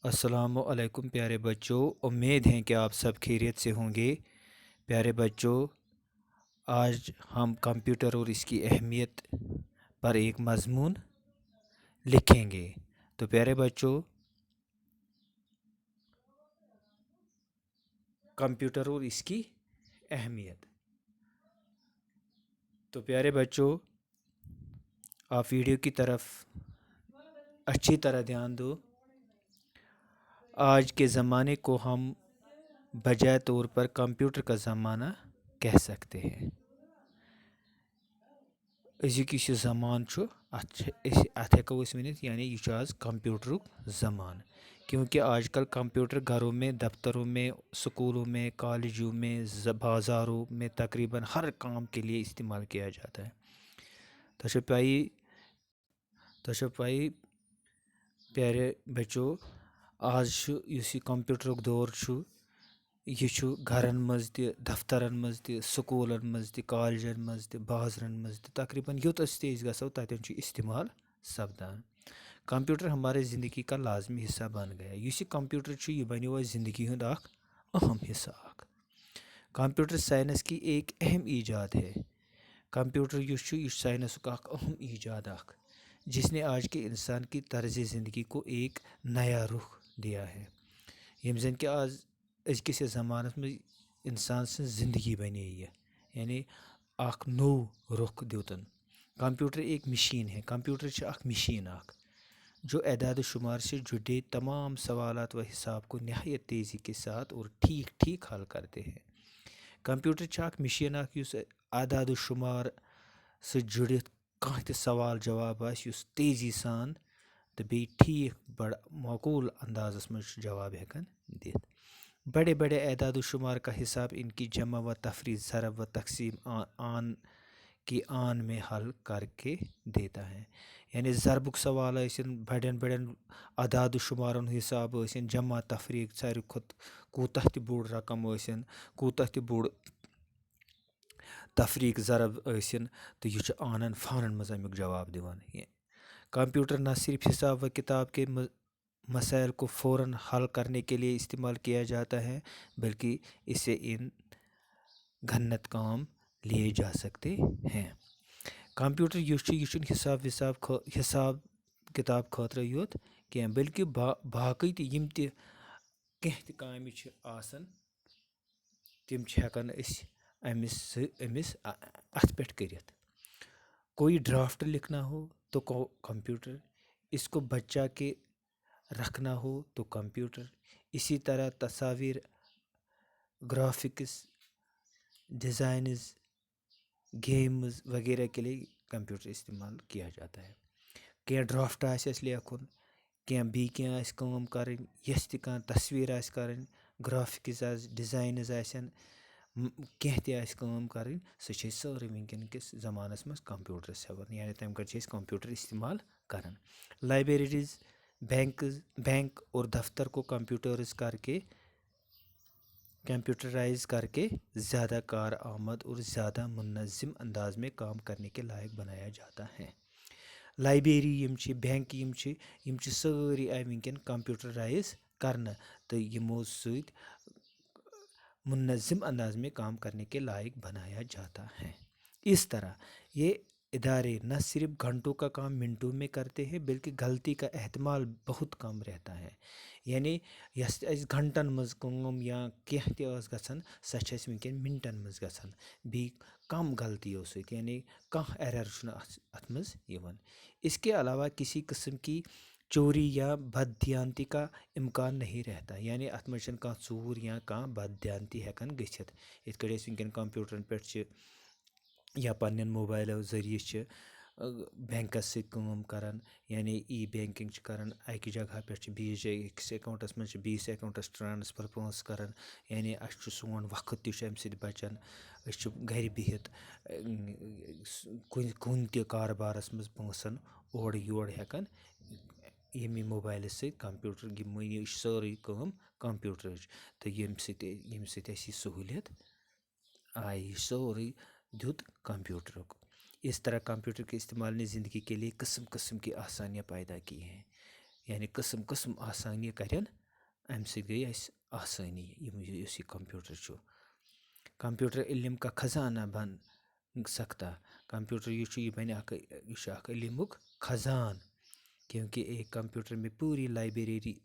अस्सलामुअलैकुम प्यारे बच्चों। उम्मीद है कि आप सब खैरियत से होंगे। प्यारे बच्चों, आज हम कंप्यूटर और इसकी अहमियत पर एक मज़मून लिखेंगे। तो प्यारे बच्चों, कंप्यूटर और इसकी अहमियत। तो प्यारे बच्चों, आप वीडियो की तरफ अच्छी तरह ध्यान दो। आज के ज़माने को हम बजाय तौर पर कंप्यूटर का ज़माना कह सकते हैं। अजुक यह ज़मान अत हेको वनित यानी यह आज कंप्यूटरुक ज़मान, क्योंकि आजकल कंप्यूटर घरों में, दफ्तरों में, स्कूलों में, कॉलेजों में, बाज़ारों में तकरीबन हर काम के लिए इस्तेमाल किया जाता है। तो पाई प्यारे बच्चों, आज यह कंप्यूटरुक दौर यह घरन मज त, दफ्तरन मज त, स्कूलन मज त, कॉलेजन मज त, बाज़रन मज त, तकरीबन योतस ते गो तथन इस्तेमाल सपदान। कंप्यूटर हमारे ज़िंदगी का लाजमी हिस्सा बन गया। इस कंप्यूटर यह बनो आज ज़िंदगी हूँ अहम हिस्सा। कंप्यूटर साइंस की एक अहम ईजाद है। कंप्यूटर यह साइंस का अहम ईजाद जिसने आज के इंसान की तर्ज ज़िंदगी को एक नया रुख दिया है। यम जन कि आज अजकिस ज़मानस में इंसान सं ज़िंदगी बने यानी अख नो रुख दितन। कंप्यूटर एक मशीन है। कंप्यूटर अख मशीन जो एदाद शुमार से जुड़े तमाम सवालात व हिसाब को नहायत तेज़ी के साथ और ठीक ठीक हल करते हैं। कंप्यूटर अख मशीन युस आदाद शुमार से जुड़ित कह त सवाल जवाब आस तेज़ी सान तो बे ठीक बड़ माकूल अंदाज़स मज जवाब हेकन दित। बड़े बड़े एदाद शुमार का हिसाब इनकी जमा व तफरी, ज़रब व तकसीम आन में हल करके देता है। यानी ज़रबुक सवाल बड़न बड़न अदाद शुमारन हिसाब जमा तफरीक सारे खुद कूतः त बोड़ रकम कूतः त बोड़ तफरीक ज़रब तो यह आनन फानन मज अमुक जवाब दिवान। कंप्यूटर न सिर्फ हिसाब व किताब के मसाइल को फ़ौरन हल करने के लिए इस्तेमाल किया जाता है, बल्कि इससे इन घन्नत काम लिए जा सकते हैं। कंप्यूटर यह हिसाब किताब खतर योत कह, बल्कि बाकी तम कह काम तम हेकान अमिस अत पे करित। कोई ड्राफ्ट लिखना हो तो कंप्यूटर, इसको बच्चा के रखना हो तो कंप्यूटर, इसी तरह तस्वीर, ग्राफिक्स, डिज़ाइंस, गेम्स वगैरह के लिए कंप्यूटर इस्तेमाल किया जाता है। क्या ड्राफ्ट आस लेखुन, क्या बी क्या काम कर, यस त तस्वीर आस कर, ग्राफिक्स डिज़ाइंस आसन, कह काम कर, सह सारे वनकन किस ज़मानस मज कंप्यूटर हेवन, यानी तम कंप्यूटर इस्तेमाल कर। लाइब्रेरीज, बैंक और दफ्तर को कंप्यूटराइज करके ज़्यादा कार आमद और ज़्यादा मुनज़्ज़म अंदाज में काम करने के लायक बनाया जाता है। लाइब्रेरी बैंक सारी आई वनकन कंप्यूटराइज करना, तो यमो सत मुनज़्ज़म अंदाज में काम करने के लायक बनाया जाता है। इस तरह ये इदारे न सिर्फ घंटों का काम मिनटों में करते हैं, बल्कि गलती का एहतमाल बहुत कम रहता है। यानी यस घंटन मज काम या कह गसन सह वनकन मिनटन मज गसन, बी कम गलतियों सत, यानी कह एरर अत मज यवन। इसके अलावा किसी किस्म की चोरी या बदध्यांती का इम्कान नहीं रहता, यानी अत मज कह चूर या कह बदध्यांती हेकन गछित। इत कड़े वनकन कंप्यूटरन पे या पन्न मोबाइलों जरिए बैंकस सत काम करान, यानी ई बैंकिंग करान, अकि जगह पे बीस अकिस अकाउंटस मज बीस अकाउंटस ट्रांसफर पोंस करान, यानी सोन वक्त तम सत बचान। घर बिहित कुन त कारबारस मज पोंसन ओर योर हेकन यमी मोबाइल सत कंप्यूटर यह सारी काम कंप्यूटर, तो यम सत सहूलियत आई, सारी दुत कंप्यूटर। इस तरह कंप्यूटर के इस्तेमाल ने ज़िंदगी के लिए किस्म किस्म की आसानियाँ पैदा की हैं। यानी कस्म कस्म आसानी करें अमि सۭتۍ गई अस आसानी यस यह कंप्यूटर छो कंप्यूटर इल्म का खजाना बन सकता कंप्यूटर यह बन इल्मुक खजान क्योंकि एक कंप्यूटर में पूरी लाइब्रेरी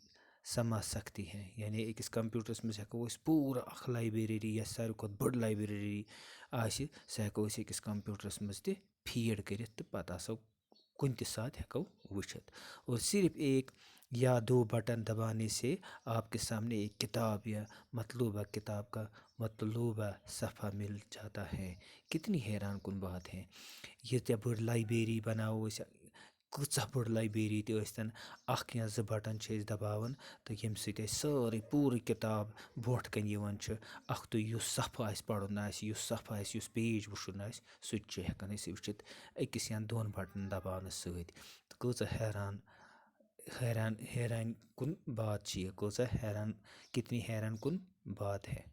समा सकती है यानी अकिस कंप्यूटरस मज हेको पूरा लाइब्रेरी या सारे खुद बड़ लाइब्रेरी आसि सह हेको अकिस कंप्यूटरस मज त फीड करित तो पत आसो कुन त साथ हेको वुचित और सिर्फ एक या दो बटन दबाने से आपके सामने एक किताब या मतलूबा किताब का मतलूबा सफ़ा मिल जाता है। कितनी हैरान कुन बात है ये बड़ लाइब्रेरी बनाओ कूच बड़ लाइब्रेरी तन अख या ज बटन दबावन तो यम सारी पूरी किताब ब्रोट कन अख तो युस सफ़ आस पढ़ुन युस सफ़ आस युस पेज वुचुन आस सह हेकान वुचित अकिस या दोन बटन दबावन सत कूच हैरान हैरान हैरान कुन बात यह कूच हैरान कितनी हैरान कुन बात है।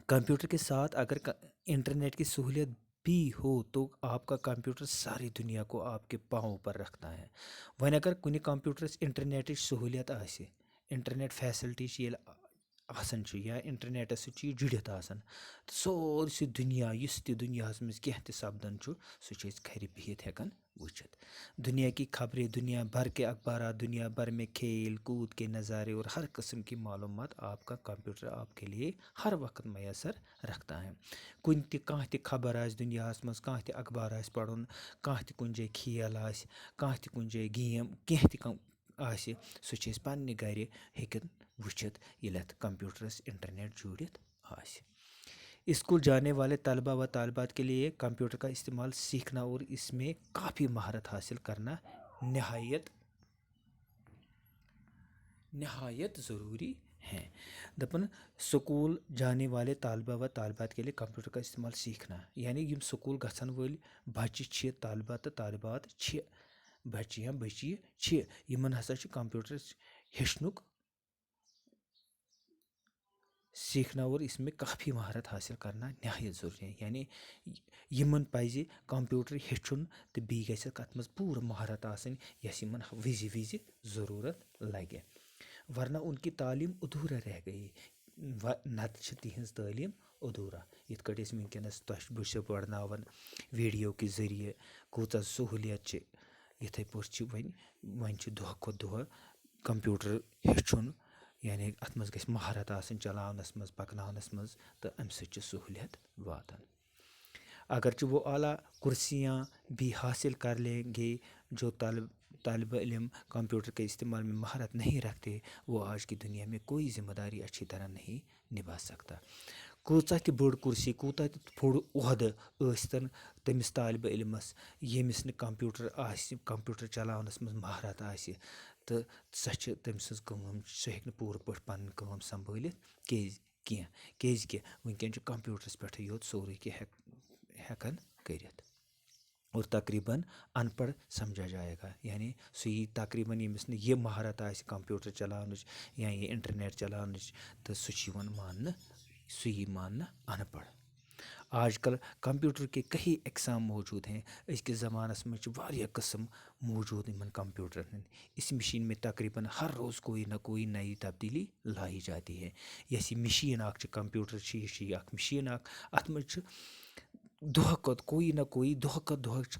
कंप्यूटर के साथ अगर इंटरनेट की सहूलियत भी हो तो आपका कंप्यूटर सारी दुनिया को आपके पाँव पर रखता है। वन अगर कुछ कंप्यूटर इंटरनेट सहूलियत आसे इंटरनेट फैसिलिटी आसान या इंटरनेट सह जुड़ित आसान तो सोरसी दुनिया इस दुनिया मज कह सपदान सह खर बिहित हेकान वुचित दुनिया की खबरें दुनिया भर के अखबार दुनिया भर में खेल कूद के नज़ारे और हर किस्म की मालूमात आपका कंप्यूटर आपके लिए हर वक्त मैसर रखता है। कुन त खबर आस दुनिया मज कह अखबार आस पढ़ुन कह कुन जाए खेल आस कह कुन जाए गेम कह आस सह पन्ने घर हेकन वुचित येल अथ कंप्यूटरस इंटरनेट जुड़ित आस। स्कूल जाने वाले तलबा व तालिबात के लिए कंप्यूटर का इस्तेमाल सीखना और इसमें काफ़ी महारत हासिल करना नहायत ज़रूरी है। दपन स्कूल जाने वाले तलबा व तालिबात के लिए कंप्यूटर का इस्तेमाल सीखना यानी यम स्कूल गसन वल बच्चे तलबा तो तालिबात बच्चे या बच्ची यमन हसा कंप्यूटर हेचनुक सीखना और इसमें काफ़ी महारत हासिल करना नहायत ज़रूरी है यानी यमन पज़ कंप्यूटर हेचुन तो बी गस अत मज पूरा महारत आसन यस यमन विज़ि विज़ि ज़रूरत लगे वरना उनकी तालीम अधूरा रह गई नत तिहंज तालीम अधूरा इत वनकस बस पढ़नावन वीडियो के ज़रिए कूच सहूलियत इथे पे वन दह खुद दह कंप्यूटर हेचुन यानी अत मज गस महारत आसन चलावनस मज पकनावनस मज तो अम सहूलियत वातान। अगरचे वो आला कुर्सियाँ भी हासिल कर लेंगे जो तालिब इल्म कंप्यूटर के इस्तेमाल में महारत नहीं रखते वो आज की दुनिया में कोई जिम्मेदारी अच्छी तरह नहीं निभा सकता। कूचा त बड़ कुर्सी कूता त बोड़ ओहद तन तमिस तालिब इल्मस यमिस न कंप्यूटर चलावनस मज महारत आसि तो सह तम सज सह हेक पूर पे पन काम संभालित क्या वनकन कंप्यूटरस पे योत सोरे हेकन करित और तकरीबन अनपढ़ समझा जाएगा यानी सही तकरीबन यमिस न यह महारत आसि कंप्यूटर चलावन या ये इंटरनेट चलावन तो सह मानना अनपढ़। आजकल कंप्यूटर के कई एग्जाम मौजूद हैं इसके ज़मानस में वारिया किस्म मौजूद इन कंप्यूटर इस मशीन में तकरीबन हर रोज़ कोई ना कोई नई तब्दीली लाई जाती है यस मशीन कंप्यूटर यह मशीन अत दह कोई ना कोई दह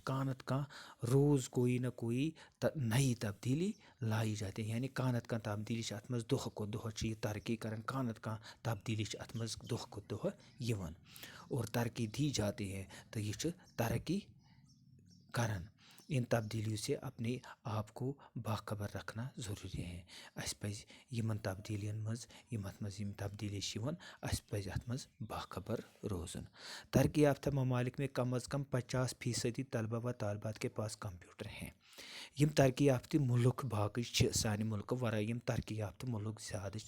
कानत कह रोज़ कोई ना कोई नई तब्दीली लाई जाती है यानी कानत कह तब्दीली अत मज दह दह यह तरक्की कर कानत कह तब्दीली अत मज दह दह यवन और तरक्की दी जाती है तो यह तरक्की करन इन तब्दीलियों से अपने आप को बाखबर रखना ज़रूरी है। अस पज़ यमन तब्दीलियन मज यम अत मज यम तब्दीली अस पज़ अत मज बाखबर रोज़न। तरक्की याफ्ता ममालिक में कम अज़ कम 50% तलबा व तालिबात के पास कंप्यूटर हैं। यम तरक्की याफ्ता मुल्क बाकी सानि मुल्क वराय यम तरक्की याफ्ता मुल्क ज़्यादा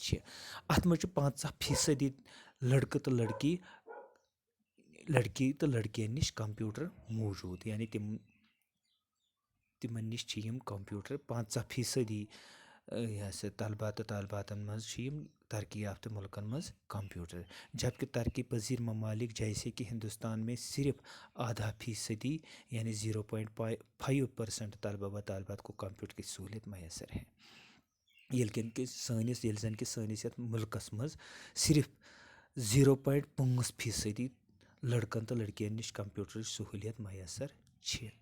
अत मज 50% लड़के तो लड़कियन निश कंप्यूटर मौजूद यानी तिमन निश यम कंप्यूटर 50% यह तलबा तो तालिबातन मज तरक्की याफ्ता मुल्कन मज कंप्यूटर, जबकि तरक्की पजीर ममालिक जैसे कि हिंदुस्तान में सिर्फ ½ % यानी 0.5% तलबा व तालबात को कंप्यूटर की सहूलियत मैसर है। यह जन कि सैनिस यथ मुल्कस मज सिर्फ 0.5% लड़कन तो लड़कियन निश कंप्यूटर सहूलियत मैसर है।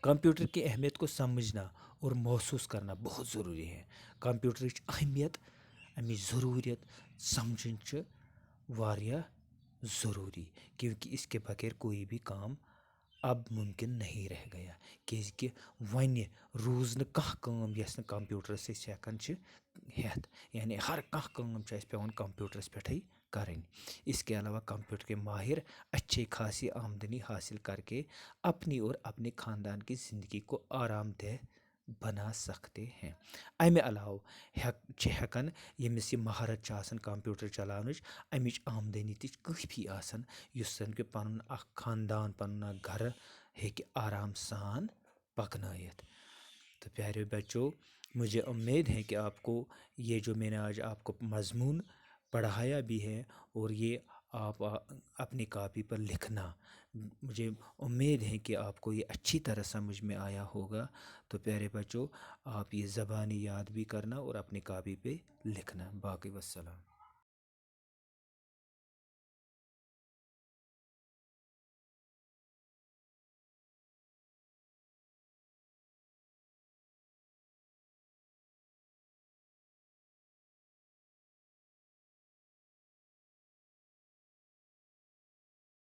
कंप्यूटर की अहमियत को समझना और महसूस करना बहुत ज़रूरी है। कंप्यूटर की अहमियत अमिच ज़रूरियत समझन वारिया ज़रूरी, क्योंकि इसके बगैर कोई भी काम अब मुमकिन नहीं रह गया। कि वन रूज न कह काम यस न कंप्यूटर हेकन हेत, यानी हर कह काम पेवन कंप्यूटरस पे करें। इसके अलावा कंप्यूटर के माहिर अच्छी खासी आमदनी हासिल करके अपनी और अपने ख़ानदान की ज़िंदगी को आरामदेह बना सकते हैं। अमे अलाव हेकन यमिस यह महारत कंप्यूटर चलान अमिच आमदनी तफी आसान, युस जन कि पनुन ख़ानदान पनुन घर हेकि आराम सान पकनायत। तो प्यारे बच्चों, मुझे उम्मीद है कि आपको ये जो मैंने आज आपको मज़मून पढ़ाया भी है और ये आप अपनी कापी पर लिखना, मुझे उम्मीद है कि आपको ये अच्छी तरह समझ में आया होगा। तो प्यारे बच्चों, आप ये ज़बानी याद भी करना और अपनी कापी पे लिखना। बाकी वस्सलाम।